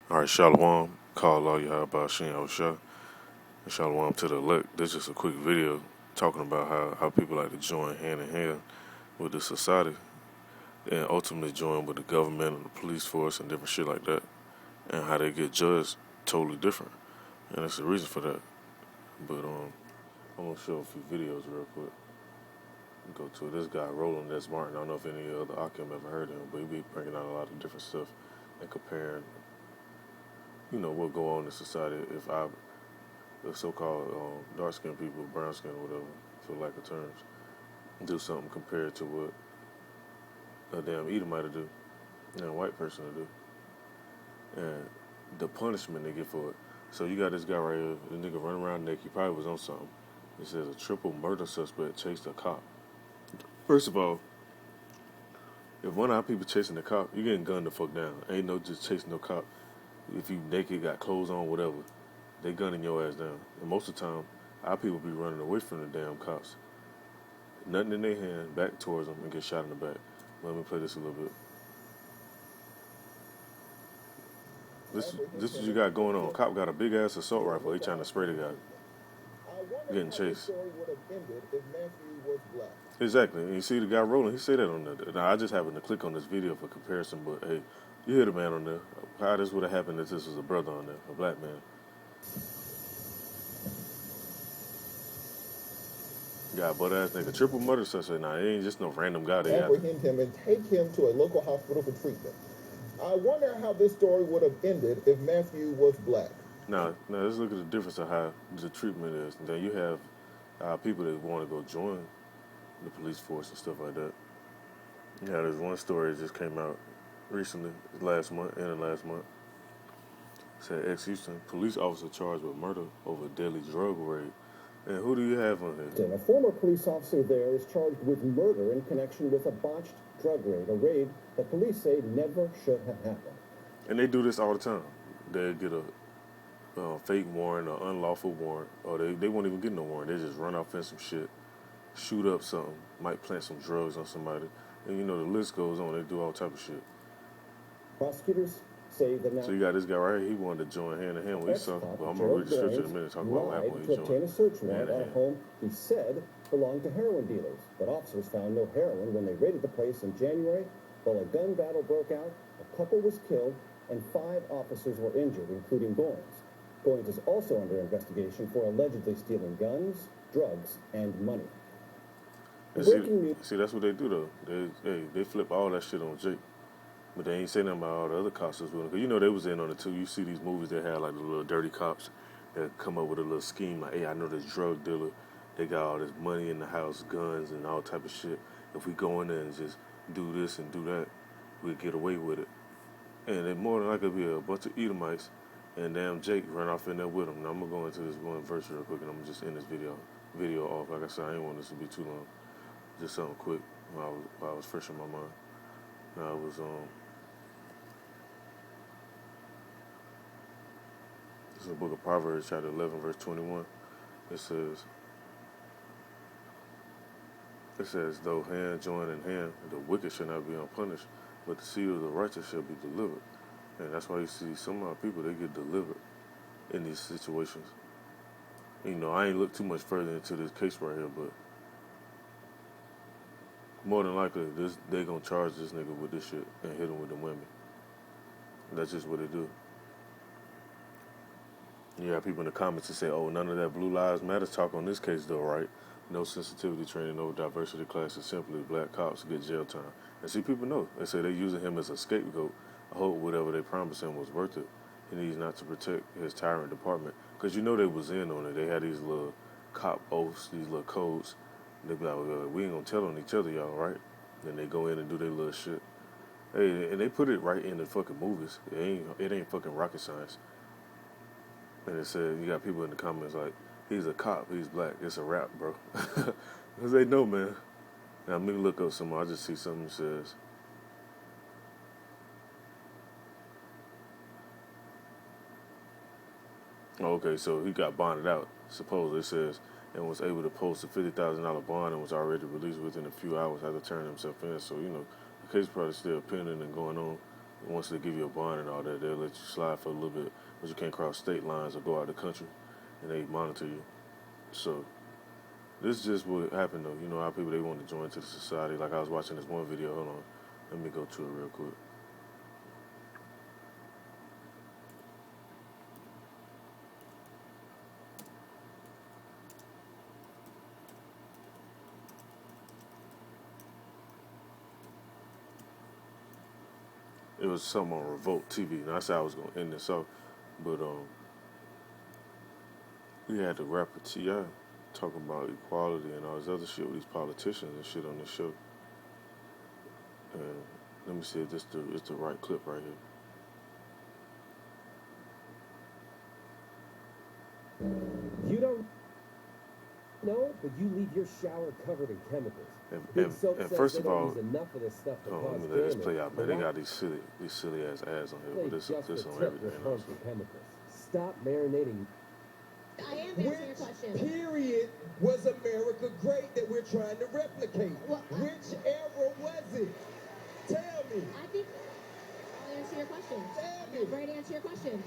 All right, Shalom. Call all you about Shin Osha. And Shalom to the elect. This is just a quick video talking about how people like to join hand in hand with the society and ultimately join with the government and the police force and different shit like that. And how they get judged totally different. And there's a reason for that. But I'm gonna show a few videos real quick. Go to this guy Roland S. Martin. I don't know if any other Akim ever heard of him, but he be bringing out a lot of different stuff and comparing, what go on in society if the so-called dark-skinned people, brown-skinned, or whatever, for lack of terms, do something compared to what a damn Edomite do and a white person to do, and the punishment they get for it. So you got this guy right here, the nigga running around naked. He probably was on something. It says a triple murder suspect chased a cop. First of all, if one of our people chasing the cop, you getting gunned the fuck down. Ain't no just chasing no cop. If you naked, got clothes on, whatever, they gunning your ass down. And most of the time, our people be running away from the damn cops. Nothing in their hand, back towards them, and get shot in the back. Let me play this a little bit. This is what you got going on. Cop got a big ass assault rifle. He trying to spray the guy. Getting chased. Exactly. And you see the guy rolling. He said that on there. Now I just happened to click on this video for comparison, but hey, you hear the man on there. How this would have happened if this was a brother on there, a black man. Got a butt ass nigga. Triple murder suspect. Nah, it ain't just no random guy they after. Apprehend him and take him to a local hospital for treatment. I wonder how this story would have ended if Matthew was black. Now let's look at the difference of how the treatment is. Now you have people that want to go join the police force and stuff like that. Yeah, there's one story that just came out recently, last month. It said ex-Houston police officer charged with murder over deadly drug raid. And who do you have on here? A former police officer there is charged with murder in connection with a botched drug raid, a raid that police say never should have happened. And they do this all the time. They get a fake warrant or unlawful warrant, or they won't even get no warrant. They just run off in some shit, shoot up something, might plant some drugs on somebody. And the list goes on. They do all type of shit. Prosecutors say that now. So you got this guy right here. He wanted to join hand in hand with Esau. But I'm gonna read the scripture in a minute. Talk about what happened when he to obtain a search warrant hand on a home he said belonged to heroin dealers, but officers found no heroin when they raided the place in January. While a gun battle broke out, a couple was killed and 5 officers were injured, including Goins. Goins is also under investigation for allegedly stealing guns, drugs, and money. See, that's what they do though. They flip all that shit on Jake. But they ain't say nothing about all the other cops as well. Because they was in on it too. You see these movies that have like the little dirty cops that come up with a little scheme like, hey, I know this drug dealer. They got all this money in the house, guns and all type of shit. If we go in there and just do this and do that, we'll get away with it. And it more than likely be a bunch of Edomites and damn Jake run off in there with them. Now I'm going to go into this one verse real quick and I'm going to just end this video off. Like I said, I ain't want this to be too long. Just something quick while I was fresh in my mind. Now it was this is the book of Proverbs, chapter 11, verse 21. It says, though hand join in hand, the wicked shall not be unpunished, but the seed of the righteous shall be delivered. And that's why you see some of our people, they get delivered in these situations. I ain't looked too much further into this case right here, but more than likely, they gonna charge this nigga with this shit and hit him with the women. That's just what they do. You have people in the comments that say, oh, none of that Blue Lives Matter talk on this case though, right? No sensitivity training, no diversity classes, simply black cops get jail time. And see, people know. They say they're using him as a scapegoat. I hope whatever they promised him was worth it. He needs not to protect his tyrant department. Because they was in on it. They had these little cop oaths, these little codes. They be like, well, we ain't gonna tell on each other, y'all, right? Then they go in and do their little shit. Hey, and they put it right in the fucking movies. It ain't fucking rocket science. And it said, you got people in the comments like, he's a cop, he's black, it's a rap, bro. Because they know, man. Now, let me look up some more. I just see something that says, okay, so he got bonded out, supposedly it says, and was able to post a $50,000 bond and was already released within a few hours after turning himself in. So, the case probably still pending and going on. Once they give you a bond and all that, they'll let you slide for a little bit, but you can't cross state lines or go out of the country, and they monitor you. So this is just what happened though. You know how people they want to join into the society. Like I was watching this one video. Hold on, let me go to it real quick. It was something on Revolt TV, and I said I was gonna end this off, but we had the rapper T.I. talking about equality and all this other shit with these politicians and shit on the show. And let me see if this it's the right clip right here. You don't know, but you leave your shower covered in chemicals. And first of all, enough of this stuff to let me let this play out, man. They got these silly ass ads on here, but this on everything else. Chemicals. Stop marinating. I am answering your question. Period was America great that we're trying to replicate? Well, Which era was it? Tell me. I think I'll answer your question. Tell me. I'm ready to answer your question.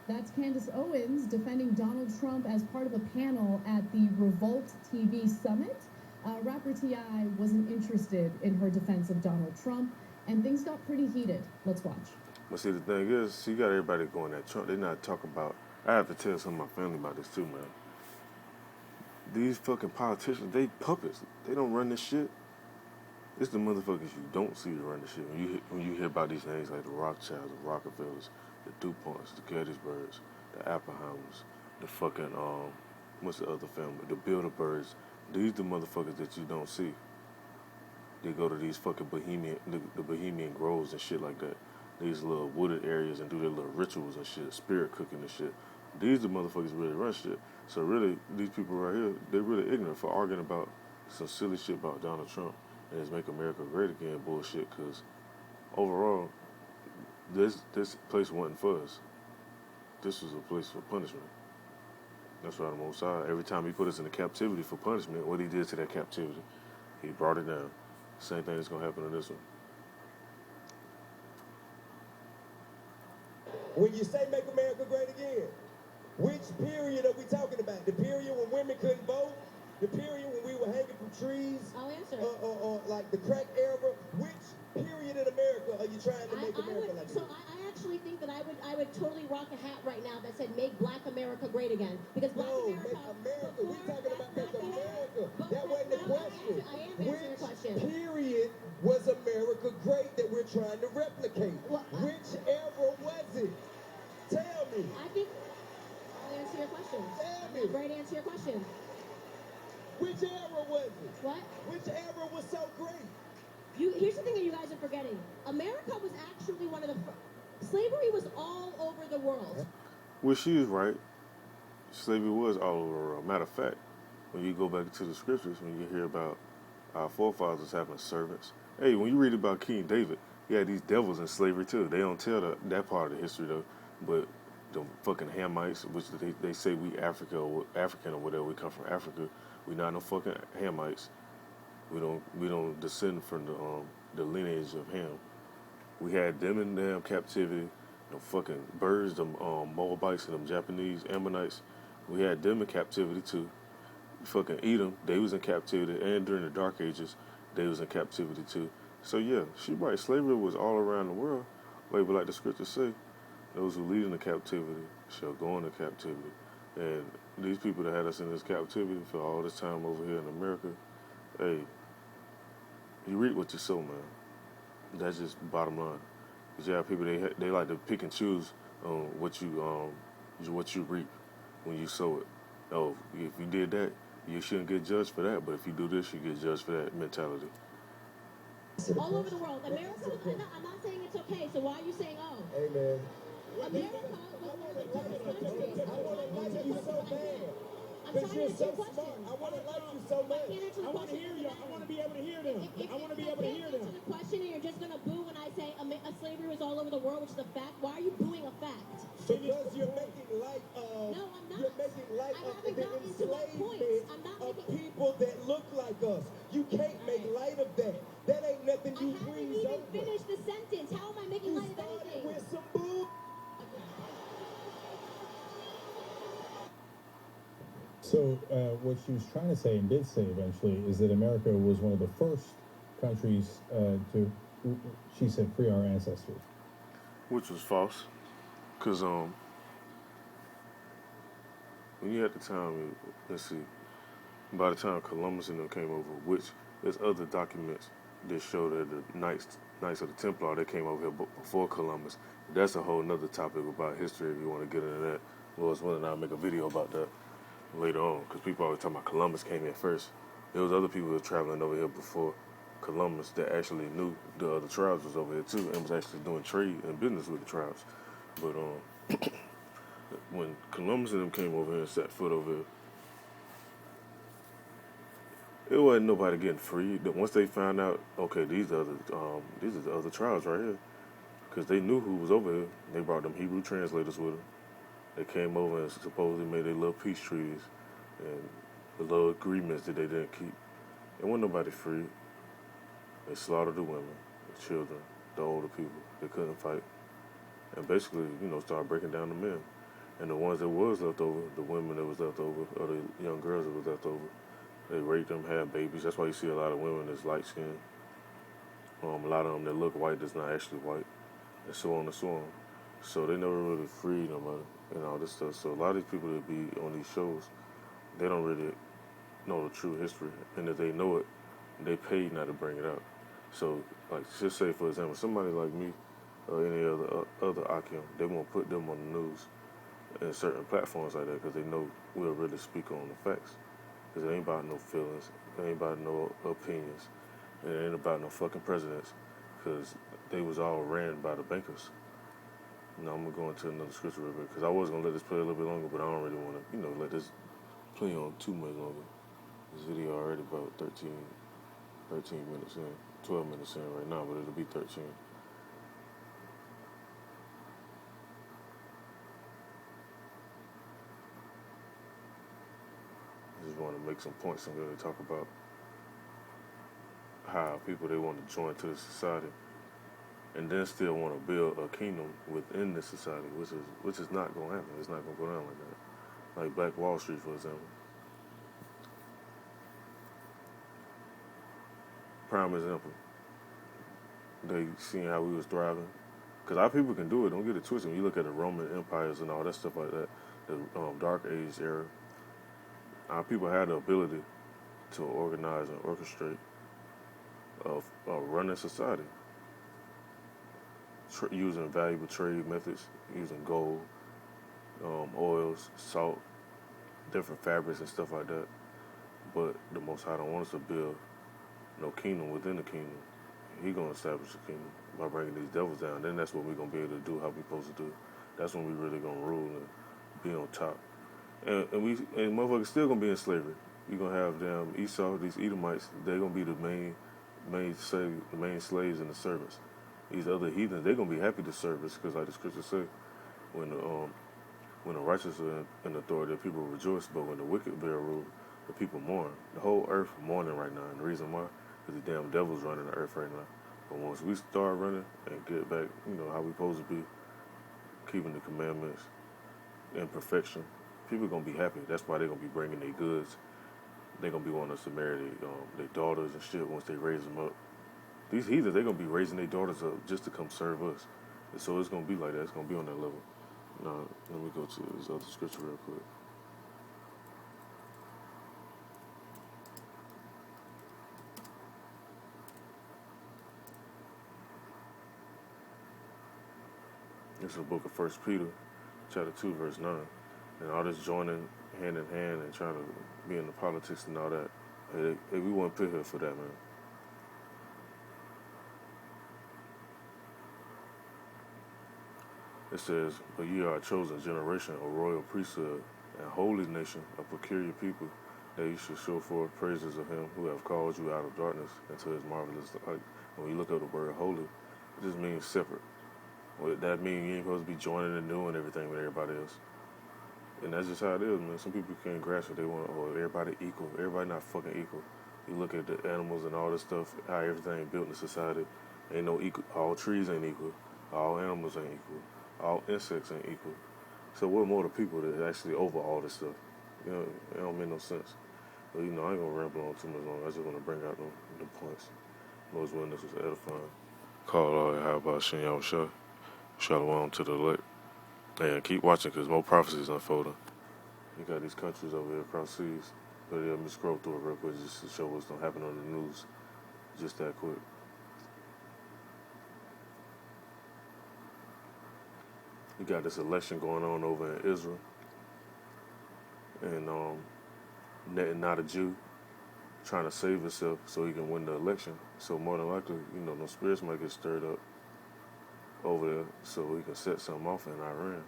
That's Candace Owens defending Donald Trump as part of a panel at the Revolt TV Summit. Rapper T.I. wasn't interested in her defense of Donald Trump, and things got pretty heated. Let's watch. But see, the thing is, you got everybody going at Trump. They're not talking about. I have to tell some of my family about this too, man. These fucking politicians, they puppets. They don't run this shit. It's the motherfuckers you don't see that run the shit. When you hear about these names like the Rothschilds, the Rockefellers, the DuPonts, the Gettysburgs, the Oppenheimers, the fucking what's the other family? The Bilderbergs. These the motherfuckers that you don't see. They go to these fucking the Bohemian groves and shit like that. These little wooded areas and do their little rituals and shit, spirit cooking and shit. These the motherfuckers really run shit. So really, these people right here, they're really ignorant for arguing about some silly shit about Donald Trump and his Make America Great Again bullshit. Because overall, this place wasn't for us. This was a place for punishment. That's right, I'm on side. Every time he put us into captivity for punishment, what he did to that captivity, he brought it down. Same thing is gonna happen in this one. When you say make America great again, which period are we talking about? The period when women couldn't vote? The period when we were hanging from trees? I'll answer. Or like the crack era? Which period in America are you trying to make America like So this? I actually think that I would totally rock a hat right now that said "Make Black America Great Again" because Black No, America. make America. We're before talking about make that America. but That wasn't the no, question. I am answering your Which question. period was America great that we're trying to replicate? Well, Which era was it? Tell me. I think I'll answer your question. Tell me. I'm ready to answer your question. Which era was it? What? Which era was so great? Here's the thing that you guys are forgetting. America was actually one of the slavery was all over the world. Well, she is right. Slavery was all over the world. Matter of fact, when you go back to the scriptures, when you hear about our forefathers having servants, hey, when you read about King David, he had these devils in slavery too. They don't tell that part of the history though. But the fucking Hamites, which they say we African or whatever, we come from Africa. We not no fucking Hamites. We don't descend from the lineage of Ham. We had them in damn captivity. Them fucking birds, them Moabites and them Japanese Ammonites. We had them in captivity too. Fucking Edom, they was in captivity, and during the Dark Ages, they was in captivity too. So yeah, she right. Slavery was all around the world. But like the scriptures say, those who lead into captivity shall go into captivity. And these people that had us in this captivity for all this time over here in America, hey, you reap what you sow, man. That's just bottom line. Cause you have people they like to pick and choose what you reap when you sow it. Oh, if you did that, you shouldn't get judged for that. But if you do this, you get judged for that mentality. All over the world. America was, I'm not saying it's okay, so why are you saying, oh? Hey, man. America was one of the toughest countries. I want to like you so bad. I'm Because trying to you're answer so your question. smart. I want to like you so I much. can't answer the I want to question. hear you. I want to be able to hear them. I want to be able to hear them. If you can't answer the question and you're just going to boo when I say slavery was all over the world, which is a fact, why are you booing a fact? Because you're making light of. No, I'm not. You're making light I of haven't the gotten to my points. enslavement I'm not of making- people that look like us. You can't make light of that. That ain't nothing I you haven't breeze even over. finished the sentence. How am I making light So what she was trying to say and did say eventually is that America was one of the first countries to, she said, free our ancestors. Which was false, cause when you had the time, let's see, by the time Columbus and them came over, which there's other documents that show that the Knights of the Templar, they came over here before Columbus. That's a whole nother topic about history if you want to get into that. Lord's willing, I'll make a video about that later on, because people always talking about Columbus came here first. There was other people that were traveling over here before Columbus that actually knew the other tribes was over here too and was actually doing trade and business with the tribes. But when Columbus and them came over here and set foot over here, it wasn't nobody getting free. Once they found out, okay, these are the other tribes right here, because they knew who was over here. They brought them Hebrew translators with them. They came over and supposedly made their little peace treaties and the little agreements that they didn't keep. It wasn't nobody free. They slaughtered the women, the children, the older people. They couldn't fight. And basically, started breaking down the men. And the ones that was left over, the women that was left over, or the young girls that was left over, they raped them, had babies. That's why you see a lot of women that's light skinned. A lot of them that look white that's not actually white, and so on and so on. So they never really freed them and all this stuff. So a lot of these people that be on these shows, they don't really know the true history. And if they know it, they paid not to bring it out. So, like, just say, for example, somebody like me or any other Akim, they won't put them on the news and certain platforms like that because they know we'll really speak on the facts. Because it ain't about no feelings, it ain't about no opinions, and it ain't about no fucking presidents, because they was all ran by the bankers. Now I'm gonna go into another scripture real quick, because I was gonna let this play a little bit longer, but I don't really want to, let this play on too much longer. This video already about 13 minutes in, 12 minutes in right now, but it'll be 13. I just want to make some points and really talk about how people, they want to join to the society and then still want to build a kingdom within the society, which is not going to happen. It's not going to go down like that. Like Black Wall Street, for example. Prime example. They seen how we was thriving. Because our people can do it. Don't get it twisted. When you look at the Roman empires and all that stuff like that, the Dark Age era, our people had the ability to organize and orchestrate a running society. Using valuable trade methods, using gold, oils, salt, different fabrics and stuff like that. But the Most High don't want us to build no kingdom within the kingdom. He gonna establish a kingdom by bringing these devils down. Then that's what we're gonna be able to do how we supposed to do. That's when we really gonna rule and be on top. And motherfuckers still gonna be in slavery. You gonna have them Esau, these Edomites. They're gonna be the main slaves and the servants. These other heathens, they're gonna be happy to serve us, because like the scriptures say, when the righteous are in authority, the people rejoice, but when the wicked bear rule, the people mourn. The whole earth mourning right now, and the reason why, because the damn devil's running the earth right now. But once we start running and get back, how we supposed to be, keeping the commandments in perfection, people gonna be happy. That's why they're gonna be bringing their goods. They're gonna be wanting us to marry their daughters and shit once they raise them up. These heathens, they're gonna be raising their daughters up just to come serve us. And so it's gonna be like that. It's gonna be on that level. Now, let me go to this other scripture real quick. This is the book of 1 Peter, chapter 2, verse 9. And all this joining hand in hand and trying to be in the politics and all that, hey, we weren't put here for that, man. It says, but ye are a chosen generation, a royal priesthood, and holy nation, a peculiar people, that you should show forth praises of him who have called you out of darkness into his marvelous light. When you look up the word holy, it just means separate. Well, that means you ain't supposed to be joining and doing everything with everybody else. And that's just how it is, man. Some people can't grasp it. They want, everybody equal. Everybody not fucking equal. You look at the animals and all this stuff, how everything built in society. Ain't no equal. All trees ain't equal. All animals ain't equal. All insects ain't equal. So what more the people that actually over all this stuff? You know, it don't make no sense. But, you know, I ain't gonna ramble on too much longer. I just want to bring out the points. Lord's willing, this was edifying. Call all how about Shin Yahusha. Shalom to the elect. And keep watching because more prophecies unfolding. You got these countries over here across seas. But let me scroll through it real quick just to show what's going to happen on the news. Just that quick. You got this election going on over in Israel. And not a Jew trying to save himself so he can win the election. So more than likely, you know, no spirits might get stirred up over there so he can set something off in Iran.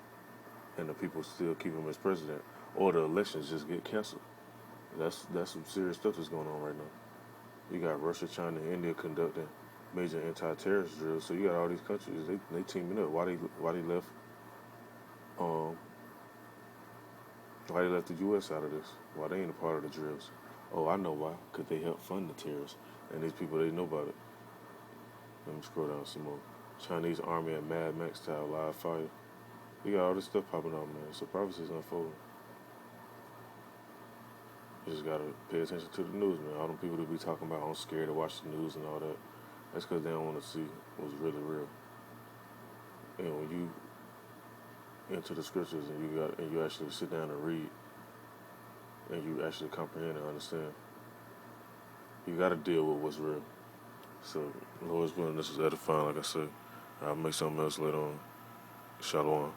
And the people still keep him as president. Or the elections just get canceled. That's some serious stuff that's going on right now. You got Russia, China, and India conducting major anti-terrorist drills. So you got all these countries, they teaming up. Why they left the U.S. out of this? Why they ain't a part of the drills? Oh, I know why. Because they help fund the terrorists. And these people, they know about it. Let me scroll down some more. Chinese army at Mad Max style live fire. You got all this stuff popping out, man. So prophecies unfolding. You just gotta pay attention to the news, man. All them people that be talking about I'm scared to watch the news and all that. That's because they don't want to see what's really real. And when you into the scriptures and you actually sit down and read and you actually comprehend and understand, you gotta deal with what's real. So Lord's willing, this is edifying, like I said. I'll make something else later on. Shalom.